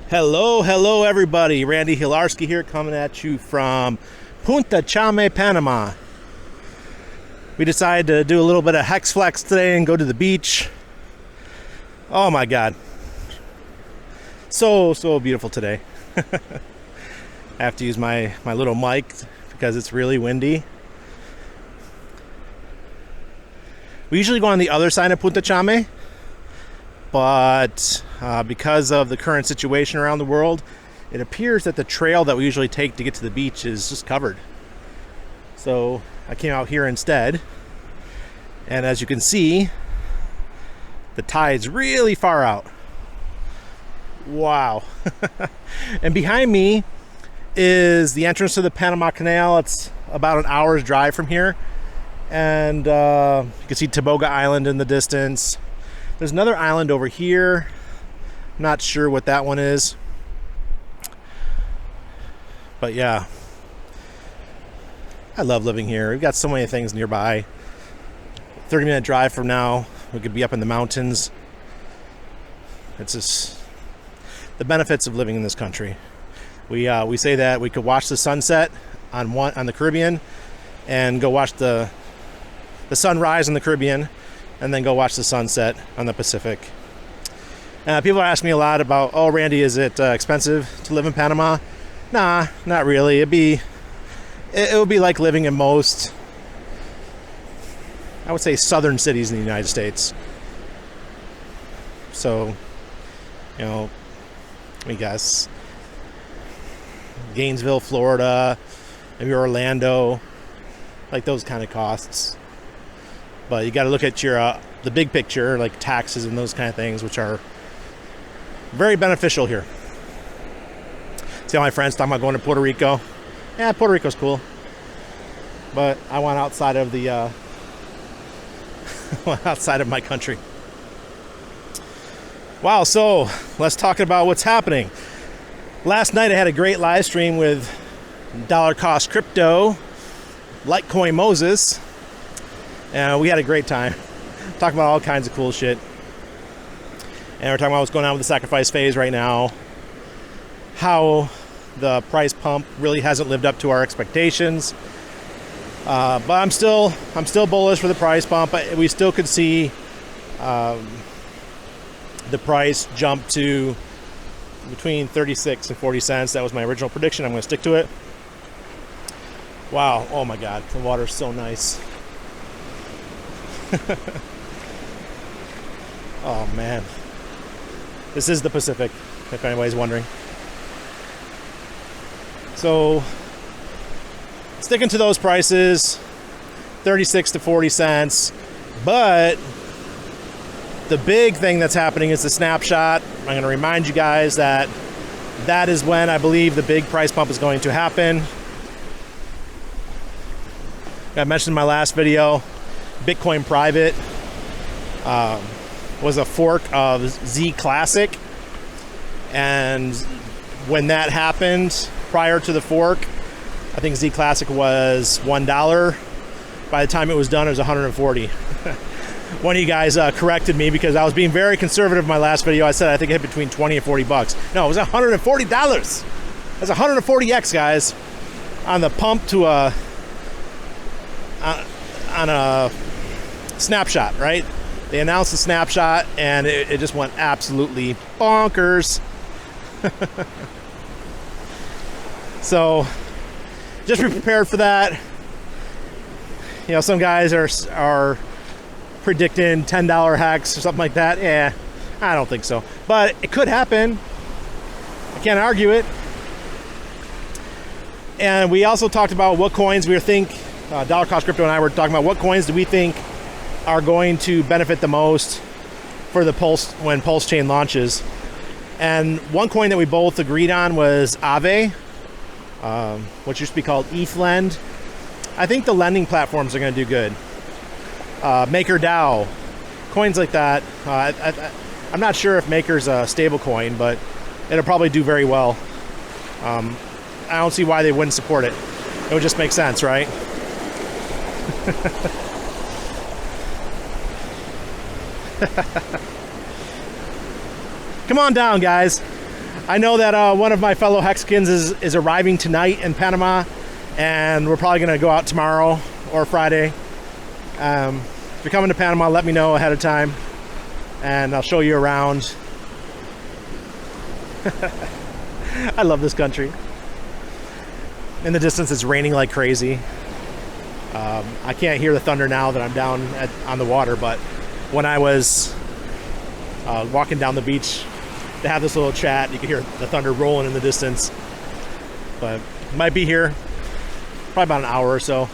Hello everybody. Randy Hilarski here, coming at you from Punta Chame, Panama. We decided to do a little bit of HEXFlex today and go to the beach. Oh my God. So beautiful today. I have to use my little mic because it's really windy. We usually go on the other side of Punta Chame, but because of the current situation around the world, it appears that the trail that we usually take to get to the beach is just covered. So I came out here instead, and as you can see, the tide's really far out. Wow. And behind me is the entrance to the Panama Canal. It's about an hour's drive from here, and you can see Toboga Island in the distance. There's another island over here. Not sure what that one is. But yeah. I love living here. We've got so many things nearby. 30-minute drive from now, we could be up in the mountains. It's just the benefits of living in this country. We say that we could watch the sunset on the Caribbean and go watch the sunrise in the Caribbean, and then go watch the sunset on the Pacific. People ask me a lot about, oh, Randy, is it expensive to live in Panama? Nah, not really. It would be like living in most, I would say, southern cities in the United States. So, let me guess, Gainesville, Florida, maybe Orlando, like those kind of costs. But you got to look at the big picture, like taxes and those kind of things, which are very beneficial here. See all my friends talking about going to Puerto Rico. Yeah, Puerto Rico's cool, but I want outside of outside of my country. Wow, so let's talk about what's happening. Last night I had a great live stream with dollar cost crypto, Litecoin Moses. And we had a great time talking about all kinds of cool shit. And we're talking about what's going on with the sacrifice phase right now, how the price pump really hasn't lived up to our expectations. But I'm still bullish for the price pump. We still could see the price jump to between 36 and 40 cents. That was my original prediction. I'm going to stick to it. Wow. Oh my God. The water's so nice. Oh man, this is the Pacific, if anybody's wondering. So sticking to those prices, 36 to 40 cents. But the big thing that's happening is the snapshot. I'm going to remind you guys that is when I believe the big price pump is going to happen. I mentioned in my last video, Bitcoin Private was a fork of Z Classic, and when that happened prior to the fork, I think Z Classic was $1. By the time it was done, it was 140. One of you guys corrected me because I was being very conservative in my last video. I said I think it hit between 20 and 40 bucks. No, it was $140. That's 140x, guys, on the pump to on a snapshot, right? They announced the snapshot and it just went absolutely bonkers. So just be prepared for that. Some guys are predicting $10 hex or something like that. Yeah, I don't think so, but it could happen. I can't argue it. And we also talked about what coins we think. Dollar Cost Crypto and I were talking about what coins do we think are going to benefit the most for the when Pulsechain launches. And one coin that we both agreed on was Aave, which used to be called ETHLend. I think the lending platforms are going to do good. MakerDAO, coins like that. I'm not sure if Maker's a stable coin, but it'll probably do very well. I don't see why they wouldn't support it. It would just make sense, right? Come on down, guys. I know that one of my fellow Hexicans is arriving tonight in Panama, and we're probably going to go out tomorrow or Friday. If you're coming to Panama, let me know ahead of time, and I'll show you around. I love this country. In the distance, it's raining like crazy. I can't hear the thunder now that I'm down on the water, but when I was walking down the beach to have this little chat, you could hear the thunder rolling in the distance. But might be here probably about an hour or so.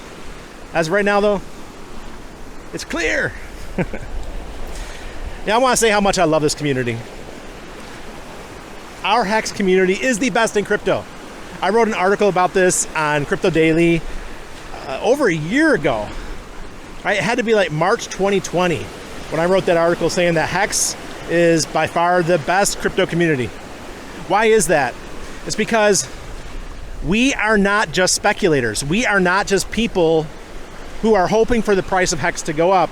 As of right now, though, it's clear. Yeah, I want to say how much I love this community. Our Hex community is the best in crypto. I wrote an article about this on Crypto Daily over a year ago. It had to be like March 2020 when I wrote that article saying that Hex is by far the best crypto community. Why is that? It's because we are not just speculators. We are not just people who are hoping for the price of Hex to go up.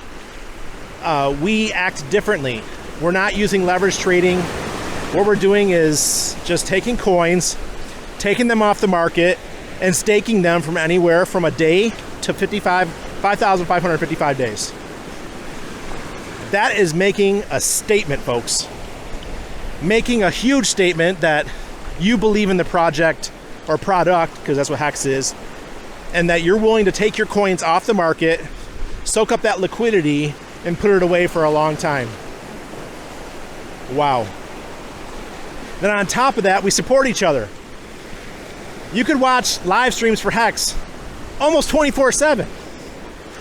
We act differently. We're not using leverage trading. What we're doing is just taking coins, taking them off the market, and staking them from anywhere from a day to 5,555 days. That is making a statement, folks. Making a huge statement that you believe in the project or product, because that's what Hex is, and that you're willing to take your coins off the market, soak up that liquidity, and put it away for a long time. Wow. Then on top of that, we support each other. You could watch live streams for Hex almost 24/7.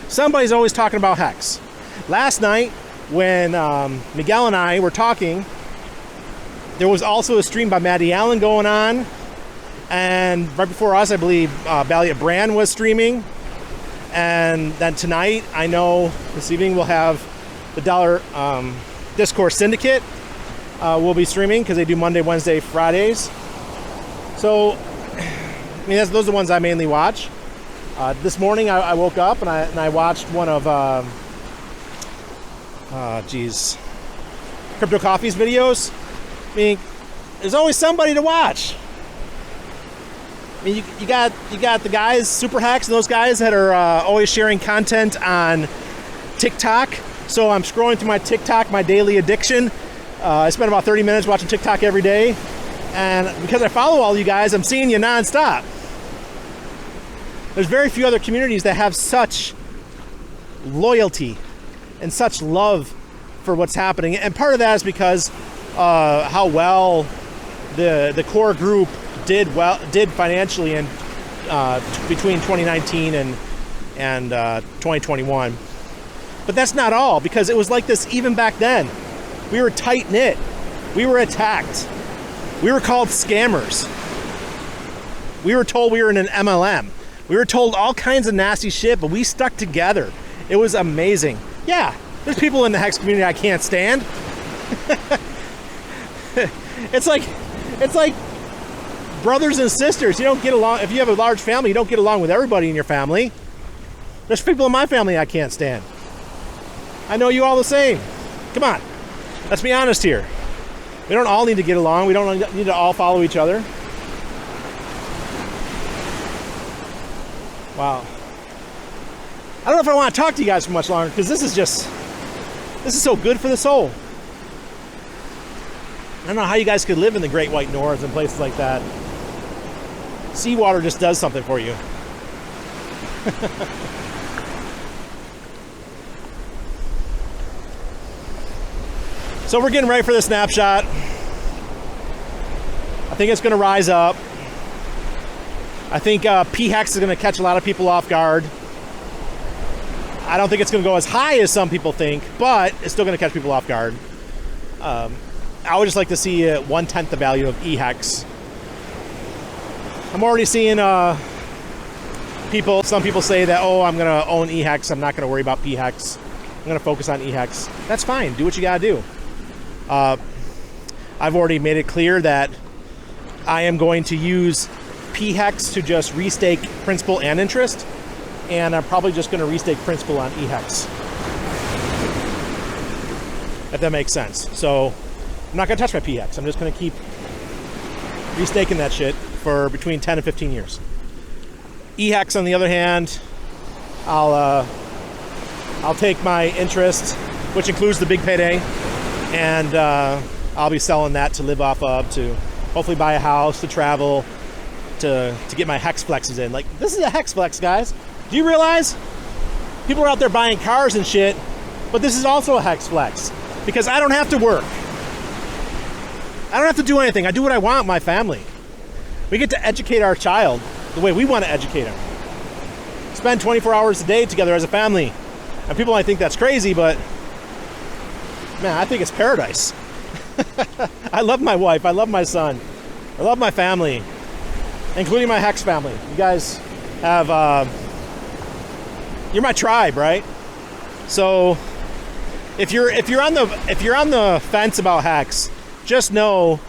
Somebody's always talking about Hex. Last night, when Miguel and I were talking, there was also a stream by Maddie Allen going on. And right before us, I believe Balliot Brand was streaming. And then tonight, I know this evening we'll have the Dollar Discourse Syndicate will be streaming because they do Monday, Wednesday, Fridays. So, I mean, those are the ones I mainly watch. This morning, I woke up and I watched one of Crypto Coffee's videos. I mean, there's always somebody to watch. I mean, you got the guys, Super Hacks, and those guys that are always sharing content on TikTok. So I'm scrolling through my TikTok, my daily addiction. I spend about 30 minutes watching TikTok every day. And because I follow all you guys, I'm seeing you nonstop. There's very few other communities that have such loyalty and such love for what's happening. And part of that is because how well the core group did financially in between 2019 and 2021. But that's not all, because it was like this even back then. We were tight-knit. We were attacked. We were called scammers. We were told we were in an MLM. We were told all kinds of nasty shit, but we stuck together. It was amazing. Yeah, there's people in the Hex community I can't stand. It's like brothers and sisters. You don't get along. If you have a large family, you don't get along with everybody in your family. There's people in my family I can't stand. I know you all the same. Come on, let's be honest here. We don't all need to get along. We don't need to all follow each other. Wow. I don't know if I want to talk to you guys for much longer, because this is so good for the soul. I don't know how you guys could live in the Great White North and places like that. Seawater just does something for you. So we're getting ready for the snapshot. I think it's going to rise up. I think P-Hex is going to catch a lot of people off guard. I don't think it's going to go as high as some people think, but it's still going to catch people off guard. I would just like to see 1/10 the value of E-Hex. I'm already seeing some people say that, oh, I'm going to own E-Hex. I'm not going to worry about P-Hex. I'm going to focus on E-Hex. That's fine. Do what you got to do. I've already made it clear that I am going to use P-Hex to just restake principal and interest, and I'm probably just going to restake principal on E-Hex, if that makes sense. So I'm not going to touch my P-Hex. I'm just going to keep be staking that shit for between 10 and 15 years. EHEX, on the other hand, I'll take my interest, which includes the big payday, and I'll be selling that to live off of, to hopefully buy a house, to travel, to get my HEXFlexes in. Like, this is a HEXFlex, guys. Do you realize? People are out there buying cars and shit, but this is also a HEXFlex because I don't have to work. I don't have to do anything. I do what I want with my family. We get to educate our child the way we want to educate him. Spend 24 hours a day together as a family. And people might think that's crazy, but man, I think it's paradise. I love my wife. I love my son. I love my family, including my Hex family. You guys have, you're my tribe, right? So if you're on the fence about Hex, just know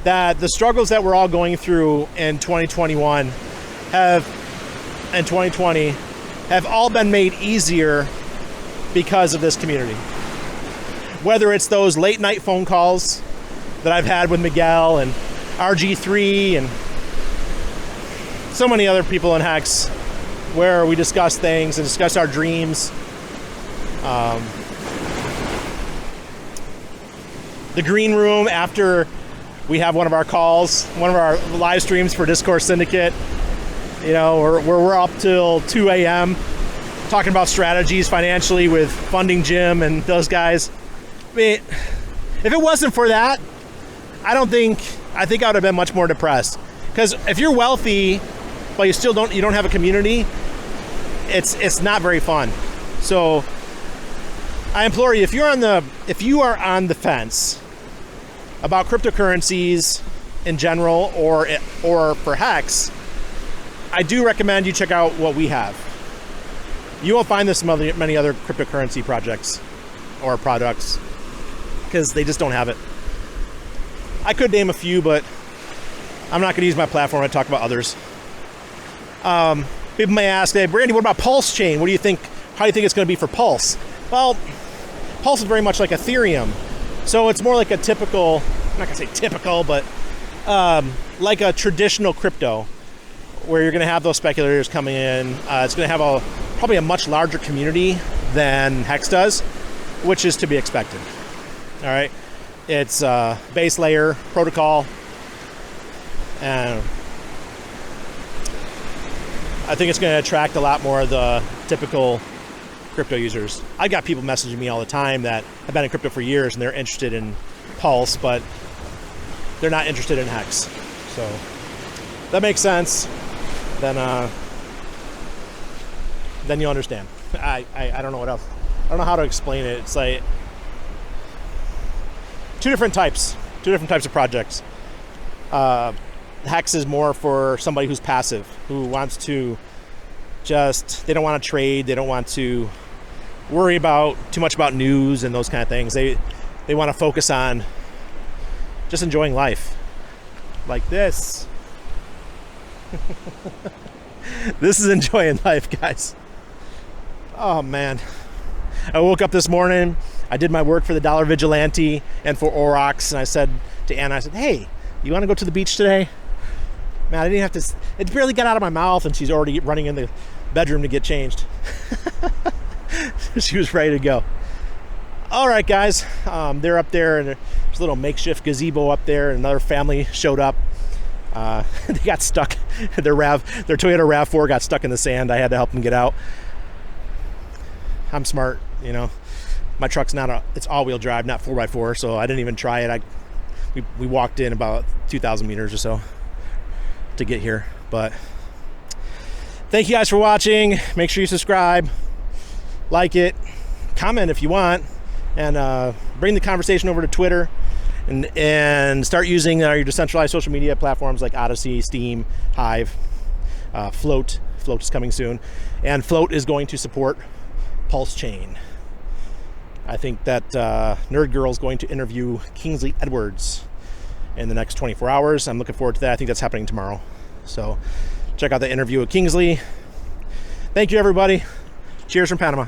that the struggles that we're all going through in 2021 and 2020 have all been made easier because of this community. Whether it's those late night phone calls that I've had with Miguel and RG3 and so many other people in Hex, where we discuss things and discuss our dreams. The green room after we have one of our calls, one of our live streams for Discourse Syndicate, you know, we're up till 2 a.m. talking about strategies financially with Funding Jim and those guys. I mean, if it wasn't for that, I think I would have been much more depressed. Because if you're wealthy, but you don't have a community, it's not very fun. So I implore you, if you are on the fence about cryptocurrencies in general or for Hex, I do recommend you check out what we have. You won't find this in many other cryptocurrency projects or products because they just don't have it. I could name a few, but I'm not going to use my platform to talk about others. People may ask, hey, Brandy, what about Pulsechain? What do you think? How do you think it's going to be for Pulse? Well, Pulse is very much like Ethereum. So it's more like a typical, I'm not going to say typical, but like a traditional crypto where you're going to have those speculators coming in. It's going to have probably a much larger community than Hex does, which is to be expected. All right. It's base layer protocol. And I think it's going to attract a lot more of the typical crypto users. I got people messaging me all the time that have been in crypto for years and they're interested in Pulse, but they're not interested in Hex. So that makes sense. Then you understand. I don't know what else. I don't know how to explain it. It's like two different types of projects. Hex is more for somebody who's passive, who wants to they don't want to trade, they don't want to worry about too much about news and those kind of things. They want to focus on just enjoying life. Like this. This is enjoying life, guys. Oh man. I woke up this morning, I did my work for the Dollar Vigilante and for Aurochs, and I said to Anna, I said, hey, you want to go to the beach today? Man, I didn't have to, it barely got out of my mouth and she's already running in the bedroom to get changed. She was ready to go. All right, guys, they're up there and there's a little makeshift gazebo up there, and another family showed up. They got stuck. Their Toyota RAV4 got stuck in the sand. I had to help them get out. I'm smart, you know. My truck's it's all-wheel drive, not 4x4, so I didn't even try it. We walked in about 2,000 meters or so to get here. But thank you guys for watching. Make sure you subscribe, like it, comment if you want, and bring the conversation over to Twitter, and start using your decentralized social media platforms like Odyssey, Steam, Hive, Float. Float is coming soon, and Float is going to support Pulsechain. I think that Nerd Girl is going to interview Kingsley Edwards in the next 24 hours. I'm looking forward to that. I think that's happening tomorrow. So check out the interview with Kingsley. Thank you, everybody. Cheers from Panama.